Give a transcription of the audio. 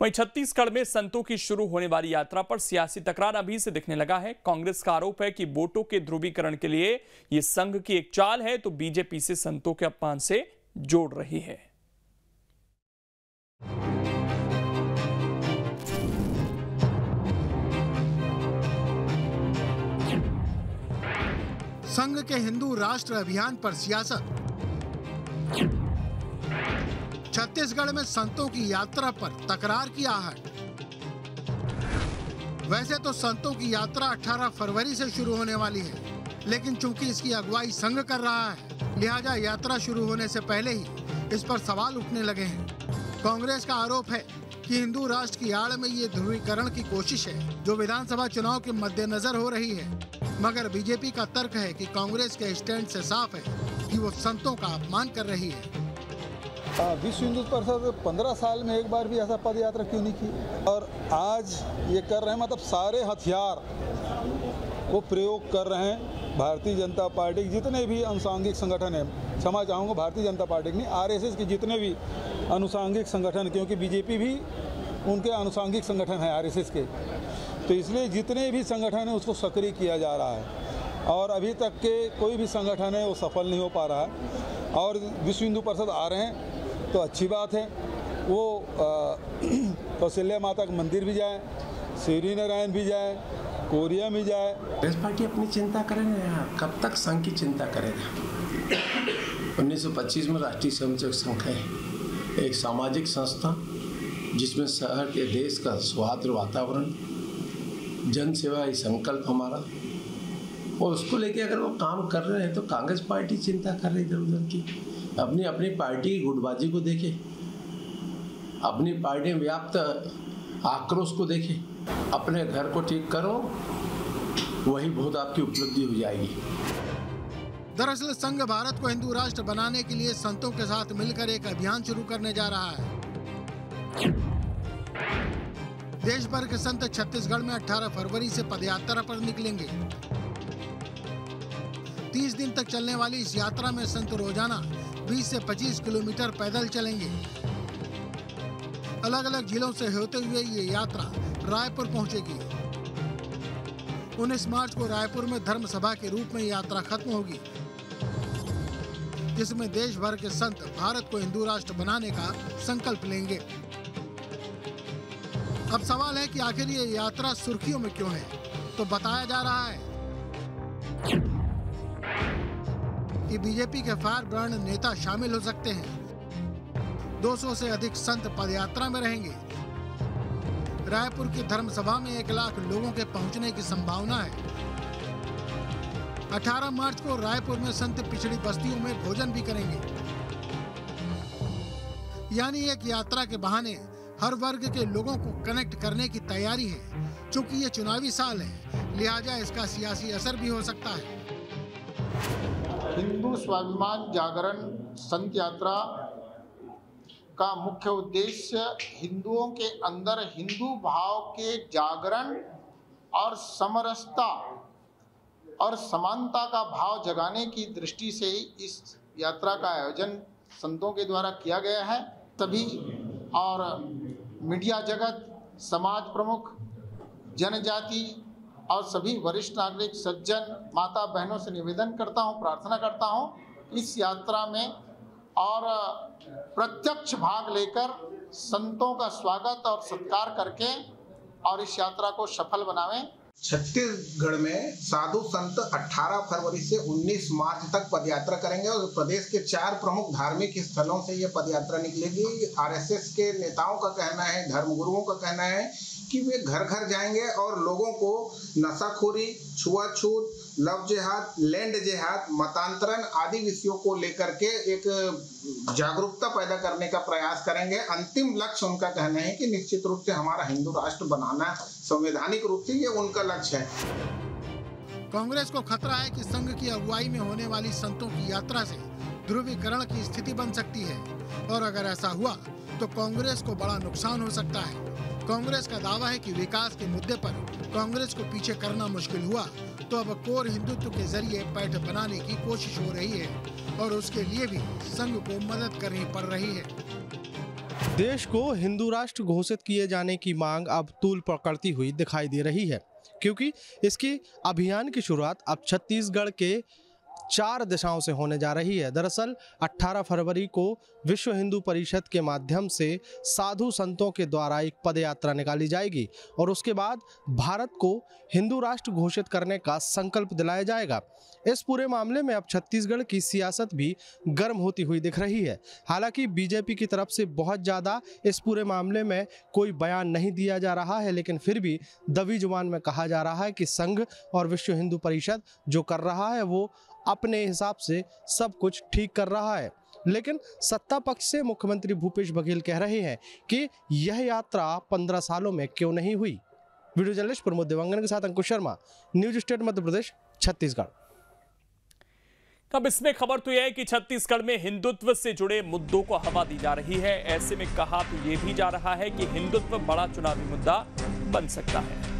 वहीं छत्तीसगढ़ में संतों की शुरू होने वाली यात्रा पर सियासी तकरार अभी से दिखने लगा है। कांग्रेस का आरोप है कि वोटों के ध्रुवीकरण के लिए ये संघ की एक चाल है, तो बीजेपी से संतों के अपमान से जोड़ रही है। संघ के हिंदू राष्ट्र अभियान पर सियासत। छत्तीसगढ़ में संतों की यात्रा पर तकरार की आहट। वैसे तो संतों की यात्रा 18 फरवरी से शुरू होने वाली है, लेकिन चूंकि इसकी अगुवाई संघ कर रहा है, लिहाजा यात्रा शुरू होने से पहले ही इस पर सवाल उठने लगे हैं। कांग्रेस का आरोप है कि हिंदू राष्ट्र की आड़ में ये ध्रुवीकरण की कोशिश है, जो विधानसभा चुनाव के मद्देनजर हो रही है। मगर बीजेपी का तर्क है कि कांग्रेस के स्टैंड से साफ है कि वो संतों का अपमान कर रही है। विश्व हिंदू परिषद 15 साल में एक बार भी ऐसा पद यात्रा क्यों नहीं की, और आज ये कर रहे हैं। मतलब सारे हथियार वो प्रयोग कर रहे हैं। भारतीय जनता पार्टी के जितने भी अनुसांगिक संगठन हैं, क्षमा चाहूँगा भारतीय जनता पार्टी नहीं, आरएसएस के जितने भी अनुसांगिक संगठन, क्योंकि बीजेपी भी उनके अनुसांगिक संगठन है आरएसएस के, तो इसलिए जितने भी संगठन है उसको सक्रिय किया जा रहा है। और अभी तक के कोई भी संगठन है वो सफल नहीं हो पा रहा है। और विश्व हिंदू परिषद आ रहे हैं तो अच्छी बात है। वो कौशल्या माता का मंदिर भी जाए, श्री नारायण भी जाए, कोरिया भी जाए। कांग्रेस पार्टी अपनी चिंता करेगा यार, कब तक संघ की चिंता करेगा। 1925 में राष्ट्रीय स्वयंसेवक संघ है, एक सामाजिक संस्था जिसमें शहर के देश का स्वास्थ्य वातावरण, जन सेवा ही संकल्प हमारा, और उसको लेके अगर वो काम कर रहे हैं तो कांग्रेस पार्टी चिंता कर रही है इधर उधर की। अपनी अपनी पार्टी की गुटबाजी को देखे, अपनी पार्टी में व्याप्त आक्रोश को देखे, अपने घर को ठीक करो, वही बहुत आपकी उपलब्धि हो जाएगी। दरअसल संघ भारत को हिंदू राष्ट्र बनाने के लिए संतों के साथ मिलकर एक अभियान शुरू करने जा रहा है। देश भर के संत छत्तीसगढ़ में 18 फरवरी से पदयात्रा पर निकलेंगे। 30 दिन तक चलने वाली इस यात्रा में संत रोजाना 20 से 25 किलोमीटर पैदल चलेंगे। अलग अलग जिलों से होते हुए ये यात्रा रायपुर पहुंचेगी। 19 मार्च को रायपुर में धर्म सभा के रूप में यात्रा खत्म होगी, जिसमें देश भर के संत भारत को हिंदू राष्ट्र बनाने का संकल्प लेंगे। अब सवाल है कि आखिर ये यात्रा सुर्खियों में क्यों है? तो बताया जा रहा है कि बीजेपी के फायर ब्रांड नेता शामिल हो सकते हैं। 200 से अधिक संत पदयात्रा में रहेंगे। रायपुर की धर्म सभा में 1 लाख लोगों के पहुंचने की संभावना है। 18 मार्च को रायपुर में संत पिछड़ी बस्तियों में भोजन भी करेंगे। यानी एक यात्रा के बहाने हर वर्ग के लोगों को कनेक्ट करने की तैयारी है। चूंकि ये चुनावी साल है, लिहाजा इसका सियासी असर भी हो सकता है। हिंदू स्वाभिमान जागरण संत यात्रा का मुख्य उद्देश्य हिंदुओं के अंदर हिंदू भाव के जागरण और समरसता और समानता का भाव जगाने की दृष्टि से इस यात्रा का आयोजन संतों के द्वारा किया गया है। सभी और मीडिया जगत, समाज प्रमुख, जनजाति और सभी वरिष्ठ नागरिक, सज्जन, माता बहनों से निवेदन करता हूं, प्रार्थना करता हूं इस यात्रा में और प्रत्यक्ष भाग लेकर संतों का स्वागत और सत्कार करके और इस यात्रा को सफल बनावें। छत्तीसगढ़ में साधु संत 18 फरवरी से 19 मार्च तक पदयात्रा करेंगे और प्रदेश के 4 प्रमुख धार्मिक स्थलों से ये पदयात्रा निकलेगी। आरएसएस के नेताओं का कहना है, धर्मगुरुओं का कहना है कि वे घर घर जाएंगे और लोगों को नशाखोरी, छुआछूत, लव जिहाद, लैंड जिहाद, मतांतरण आदि विषयों को लेकर के एक जागरूकता पैदा करने का प्रयास करेंगे। अंतिम लक्ष्य उनका कहना है कि निश्चित रूप से हमारा हिंदू राष्ट्र बनाना, संवैधानिक रूप से ये उनका लक्ष्य है। कांग्रेस को खतरा है कि संघ की अगुवाई में होने वाली संतों की यात्रा से ध्रुवीकरण की स्थिति बन सकती है, और अगर ऐसा हुआ तो कांग्रेस को बड़ा नुकसान हो सकता है। कांग्रेस का दावा है कि विकास के मुद्दे पर कांग्रेस को पीछे करना मुश्किल हुआ तो अब कोर हिंदुत्व के जरिए पैठ बनाने की कोशिश हो रही है और उसके लिए भी संघ को मदद करनी पड़ रही है। देश को हिंदू राष्ट्र घोषित किए जाने की मांग अब तूल पकड़ती हुई दिखाई दे रही है, क्योंकि इसकी अभियान की शुरुआत अब छत्तीसगढ़ के 4 दिशाओं से होने जा रही है। दरअसल 18 फरवरी को विश्व हिंदू परिषद के माध्यम से साधु संतों के द्वारा एक पदयात्रा निकाली जाएगी और उसके बाद भारत को हिंदू राष्ट्र घोषित करने का संकल्प दिलाया जाएगा। इस पूरे मामले में अब छत्तीसगढ़ की सियासत भी गर्म होती हुई दिख रही है। हालांकि बीजेपी की तरफ से बहुत ज़्यादा इस पूरे मामले में कोई बयान नहीं दिया जा रहा है, लेकिन फिर भी दबी जुबान में कहा जा रहा है कि संघ और विश्व हिंदू परिषद जो कर रहा है वो अपने हिसाब से सब कुछ ठीक कर रहा है। लेकिन सत्ता पक्ष से मुख्यमंत्री भूपेश बघेल कह रहे हैं कि यह यात्रा 15 सालों में क्यों नहीं हुई। वीडियो जर्नलिस्ट प्रमोद देवांगन के साथ अंकुश शर्मा, न्यूज स्टेट मध्य प्रदेश, छत्तीसगढ़। अब इसमें खबर तो यह है कि छत्तीसगढ़ में हिंदुत्व से जुड़े मुद्दों को हवा दी जा रही है। ऐसे में कहा तो यह भी जा रहा है कि हिंदुत्व बड़ा चुनावी मुद्दा बन सकता है।